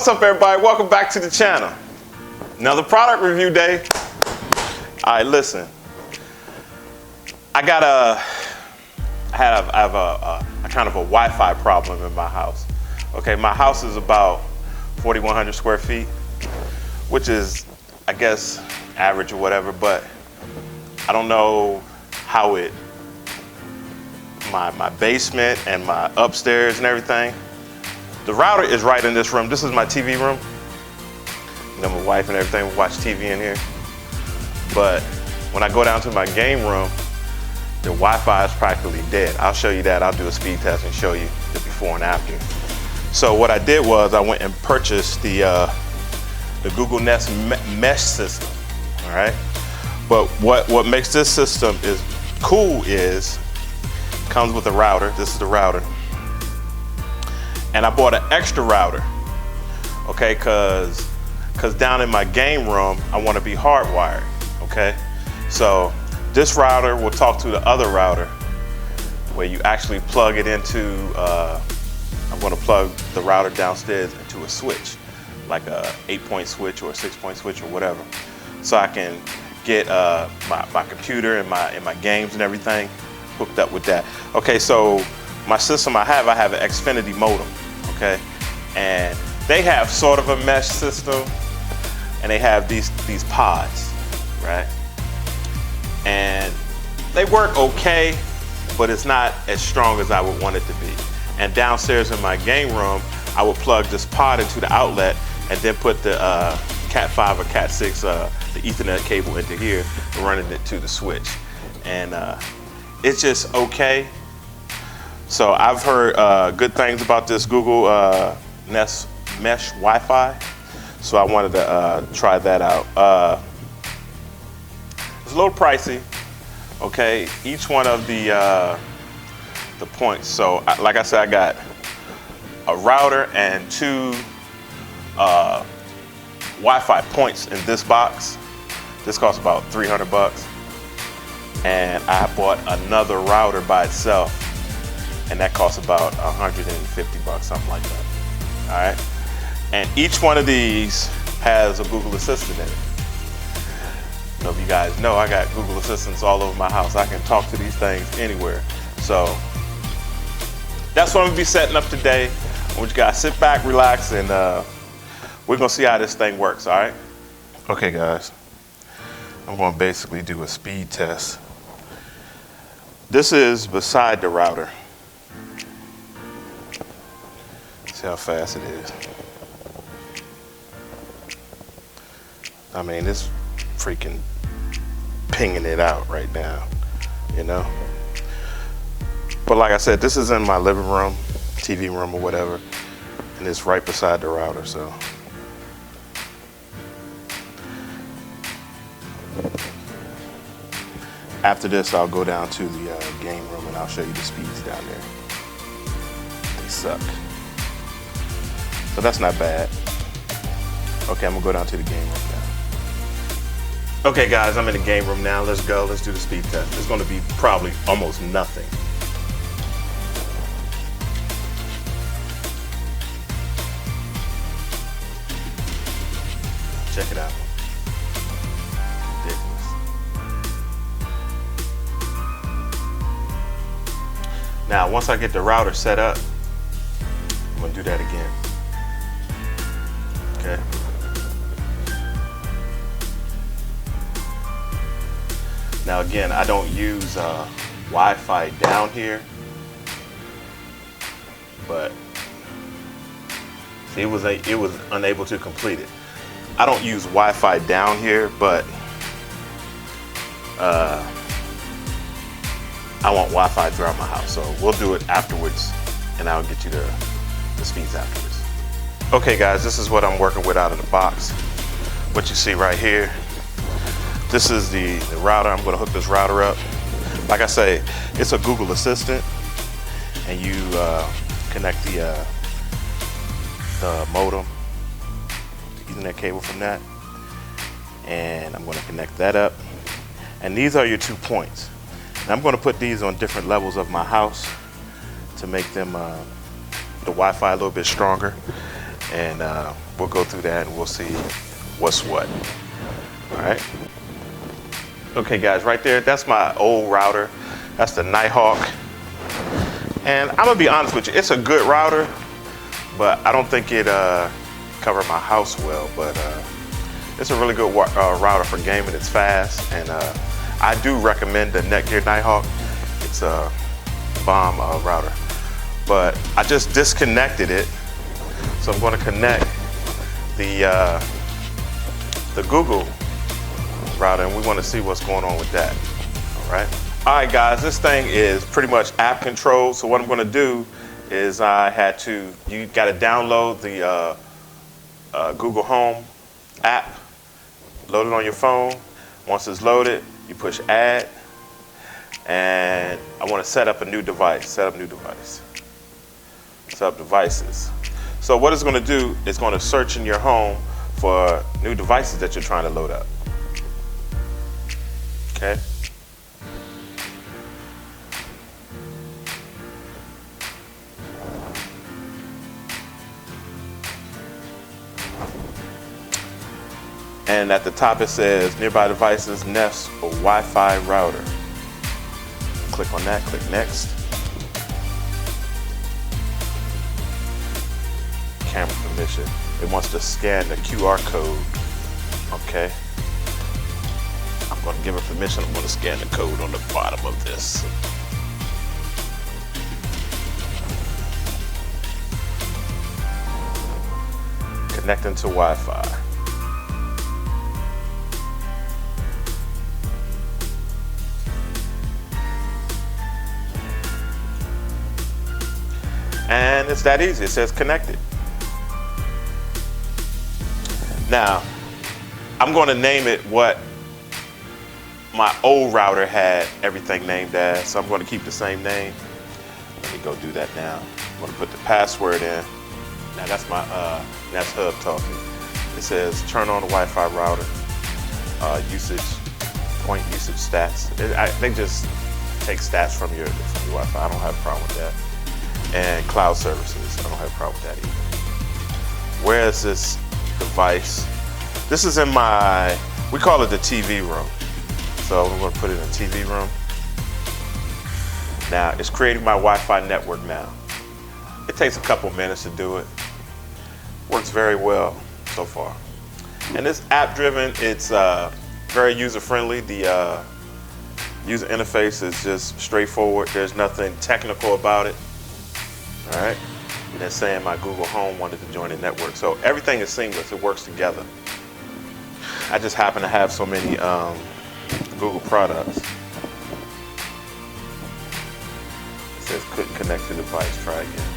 What's up, everybody? Welcome back to the channel. Another product review day. All right, listen. I have a kind of a Wi-Fi problem in my house. Okay, my house is about 4,100 square feet, which is, I guess, average or whatever, but I don't know how my basement and my upstairs and everything. The router is right in this room. This is my TV room. You know, my wife and everything watch TV in here. But when I go down to my game room, the Wi-Fi is practically dead. I'll show you that. I'll do a speed test and show you the before and after. So what I did was I went and purchased the Google Nest mesh system. All right. But what makes this system is cool is it comes with a router. This is the router. And I bought an extra router, okay, cause down in my game room, I want to be hardwired, okay? So this router will talk to the other router where you actually plug it into, I'm going to plug the router downstairs into a switch, like a 8-point switch or a 6-point switch or whatever. So I can get my computer and my games and everything hooked up with that. Okay, so my system I have an Xfinity modem, okay? And they have sort of a mesh system, and they have these pods, right? And they work okay, but it's not as strong as I would want it to be. And downstairs in my game room, I would plug this pod into the outlet and then put the Cat 5 or Cat 6, the Ethernet cable into here, and running it to the switch. And it's just okay. So I've heard good things about this Google Nest Mesh Wi-Fi. So I wanted to try that out. It's a little pricey, okay? Each one of the points. So like I said, I got a router and 2 Wi-Fi points in this box. This costs about 300 bucks. And I bought another router by itself, and that costs about 150 bucks, something like that. All right. And each one of these has a Google Assistant in it. I don't know if you guys know, I got Google Assistants all over my house. I can talk to these things anywhere. So that's what I'm gonna be setting up today. I want you guys to sit back, relax, and we're gonna see how this thing works, all right? Okay, guys. I'm gonna basically do a speed test. This is beside the router. See how fast it is. I mean, it's freaking pinging it out right now, you know? But like I said, this is in my living room, TV room or whatever, and it's right beside the router, so. After this, I'll go down to the game room and I'll show you the speeds down there. They suck. So that's not bad. Okay, I'm gonna go down to the game room now. Okay guys, I'm in the game room now. Let's go, let's do the speed test. It's gonna be probably almost nothing. Check it out. Ridiculous. Now, once I get the router set up, I'm gonna do that again. Okay. Now again, I don't use Wi-Fi down here, but see, it was unable to complete it. I don't use Wi-Fi down here, but I want Wi-Fi throughout my house, so we'll do it afterwards, and I'll get you the speeds afterwards. Okay guys, this is what I'm working with out of the box. What you see right here, this is the router. I'm gonna hook this router up. Like I say, it's a Google Assistant, and you connect the modem, the Ethernet cable from that, and I'm gonna connect that up. And these are your 2 points. And I'm gonna put these on different levels of my house to make them the Wi-Fi a little bit stronger. And we'll go through that and we'll see what's what. All right. Okay, guys, right there, that's my old router. That's the Nighthawk. And I'm gonna be honest with you, it's a good router, but I don't think it cover my house well. But it's a really good router for gaming. It's fast, and I do recommend the Netgear Nighthawk. It's a bomb router. But I just disconnected it, so I'm going to connect the Google router, and we want to see what's going on with that. All right. All right, guys. This thing is pretty much app controlled. So what I'm going to do is you got to download the Google Home app, load it on your phone. Once it's loaded, you push add, and I want to set up a new device. Set up new device. Set up devices. So what it's going to do is going to search in your home for new devices that you're trying to load up. Okay. And at the top it says nearby devices, Nest or Wi-Fi router. Click on that, click next. Camera permission. It wants to scan the QR code. Okay. I'm going to give it permission. I'm going to scan the code on the bottom of this. Connecting to Wi-Fi. And it's that easy. It says connected. Now, I'm going to name it what my old router had everything named as, so I'm going to keep the same name. Let me go do that now. I'm going to put the password in. Now that's my that's Hub talking. It says turn on the Wi-Fi router, usage, point usage stats. They just take stats from your Wi-Fi. I don't have a problem with that. And cloud services. I don't have a problem with that either. Where is this device? This is in we call it the TV room. So we're going to put it in the TV room. Now it's creating my Wi-Fi network now. It takes a couple minutes to do it. Works very well so far. And it's app driven. It's very user friendly. The user interface is just straightforward. There's nothing technical about it. All right. And it's saying my Google Home wanted to join the network. So everything is seamless. It works together. I just happen to have so many Google products. It says couldn't connect to the device. Try again.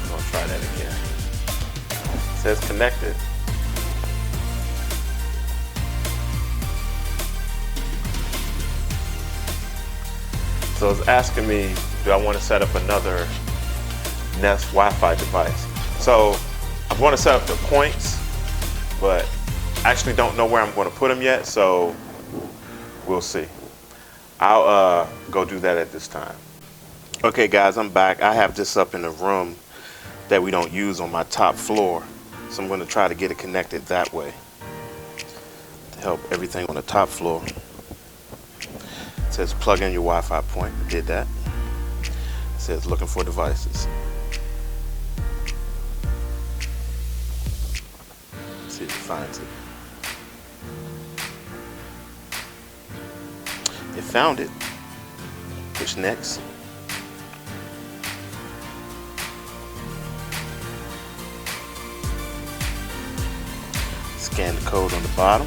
I'm going to try that again. It says connected. So it's asking me, do I want to set up another Nest Wi-Fi device? So I want to set up the points, but I actually don't know where I'm going to put them yet, so we'll see. I'll go do that at this time. Okay guys, I'm back. I have this up in a room that we don't use on my top floor, so I'm going to try to get it connected that way to help everything on the top floor. It says plug in your Wi-Fi point. I did that. It says looking for devices. Let's see if it finds it. It found it. Push next. Scan the code on the bottom.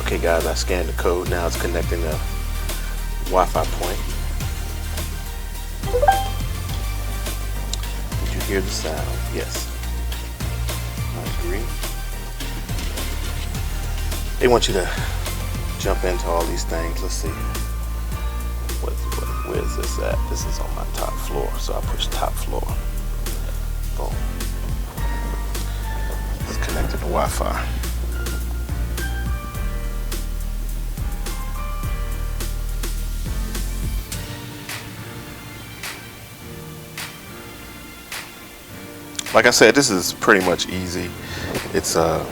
Okay guys, I scanned the code. Now it's connecting the Wi-Fi point. Did you hear the sound? Yes. I agree. They want you to jump into all these things. Let's see. Where is this at? This is on my top floor, so I push top floor. Boom. It's connected to Wi-Fi. Like I said, this is pretty much easy. It's the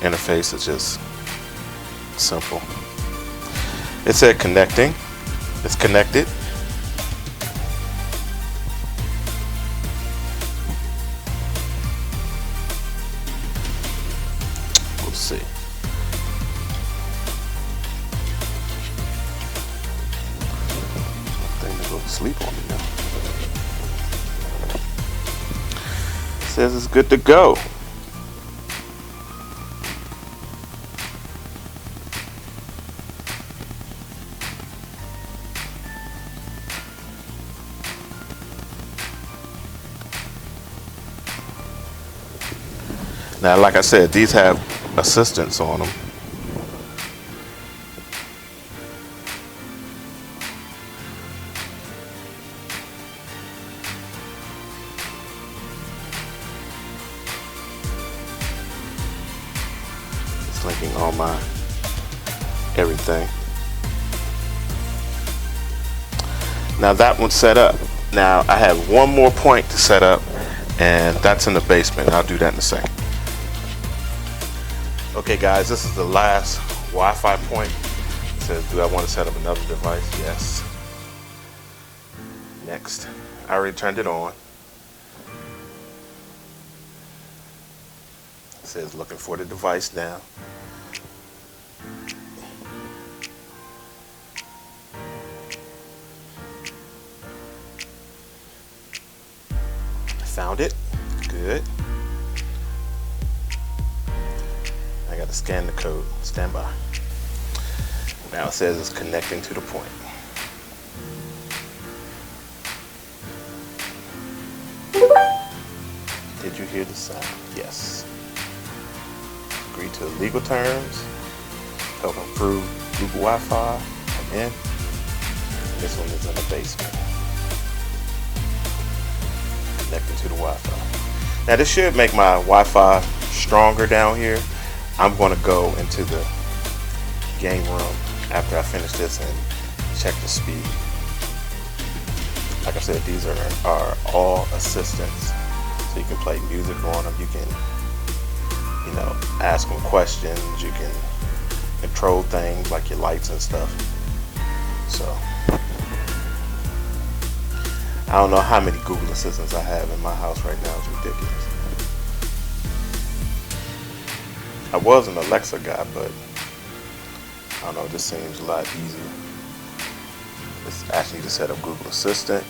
interface is just simple. It said connecting. It's connected. We'll see. Thing to go to sleep on me now. It says it's good to go. Now, like I said, these have assistants on them. It's linking all my everything. Now that one's set up. Now I have one more point to set up, and that's in the basement. I'll do that in a second. Okay guys, this is the last Wi-Fi point. It says, do I want to set up another device? Yes. Next. I already turned it on. It says looking for the device now. Found it. Good. I got to scan the code. Stand by. Now it says it's connecting to the point. Did you hear the sound? Yes. Agree to the legal terms. Help improve Google Wi-Fi. I'm in. And this one is in the basement. Connecting to the Wi-Fi. Now this should make my Wi-Fi stronger down here. I'm going to go into the game room after I finish this and check the speed. Like I said, these are all assistants, so you can play music on them. You can, you know, ask them questions. You can control things like your lights and stuff. So I don't know how many Google Assistants I have in my house right now. It's ridiculous. I was an Alexa guy, but I don't know, this seems a lot easier. It's actually to set up Google Assistant.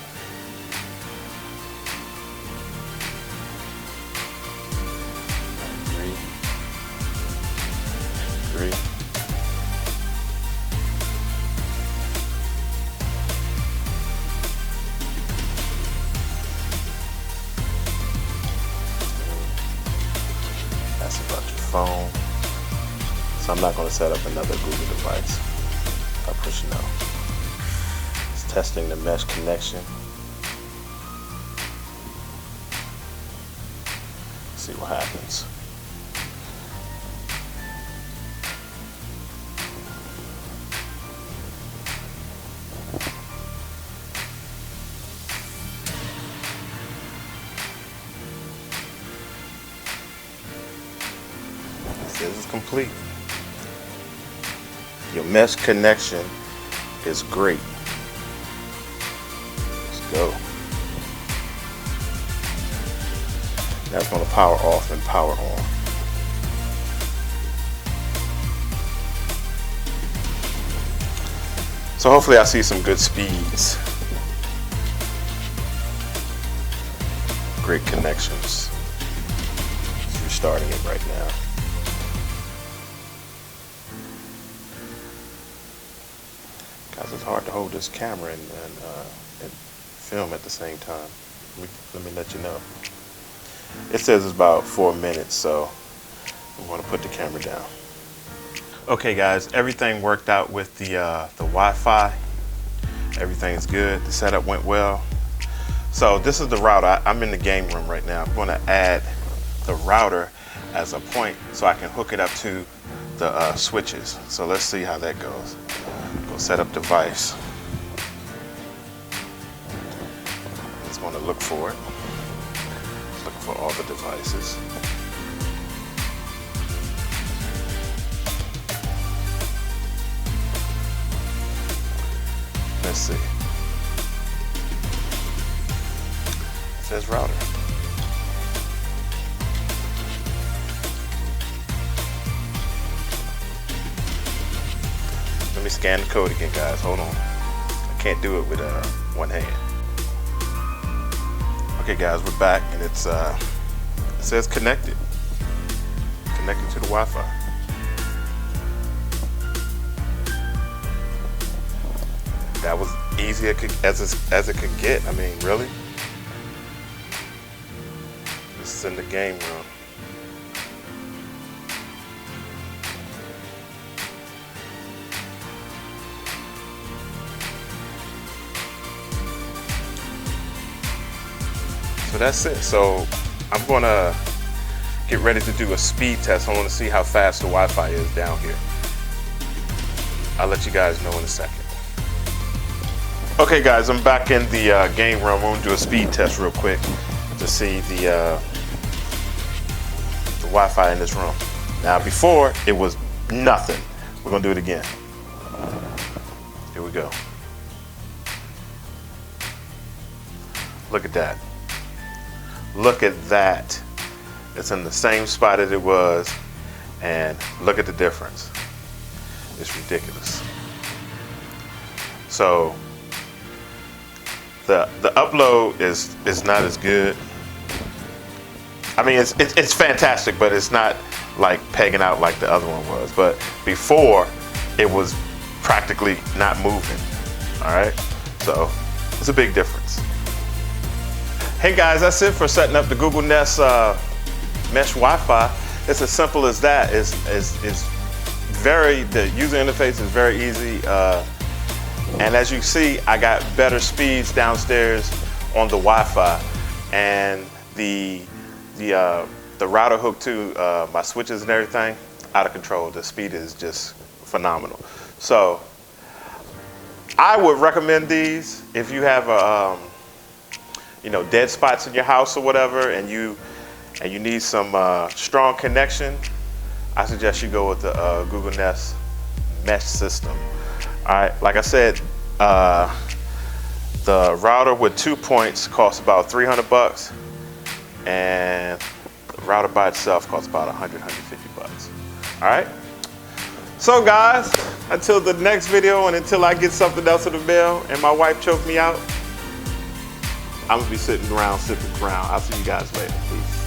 Three. That's about your phone. So I'm not going to set up another Google device. I'll push no. It's testing the mesh connection. See what happens. It says it's complete. Your mesh connection is great. Let's go. Now it's going to power off and power on. So hopefully I see some good speeds. Great connections. It's restarting it right now. It's hard to hold this camera and film at the same time. Let me let you know. It says it's about 4 minutes, so I'm going to put the camera down. Okay guys, everything worked out with the Wi-Fi. Everything's good. The setup went well. So this is the router. I'm in the game room right now. I'm going to add the router as a point so I can hook it up to the switches. So let's see how that goes. Go set up device. It's going to look for it. for all the devices. Let's see. It says router. Let me scan the code again, guys. Hold on. I can't do it with one hand. Okay, guys, we're back, and it says connected. Connected to the Wi-Fi. That was easy as it could get. I mean, really? This is in the game room. So that's it. So I'm gonna get ready to do a speed test. I want to see how fast the Wi-Fi is down here. I'll let you guys know in a second. Okay, guys, I'm back in the game room. I'm gonna do a speed test real quick to see the Wi-Fi in this room. Now, before it was nothing. We're gonna do it again. Here we go. Look at that. Look at that. It's in the same spot as it was, and look at the difference. It's ridiculous. So the upload is not as good. I mean, it's fantastic, but it's not like pegging out like the other one was. But before, it was practically not moving. All right, so it's a big difference. Hey guys, that's it for setting up the Google Nest mesh Wi-Fi. It's as simple as that. The user interface is very easy. And as you see, I got better speeds downstairs on the Wi-Fi, and the router hooked to my switches and everything, out of control. The speed is just phenomenal. So I would recommend these if you have a dead spots in your house or whatever, and you need some strong connection. I suggest you go with the Google Nest mesh system. All right, like I said, the router with 2 points costs about $300, and the router by itself costs about $150. All right. So guys, until the next video, and until I get something else in the mail and my wife choked me out, I'm gonna be sitting around sipping Crown. I'll see you guys later. Peace.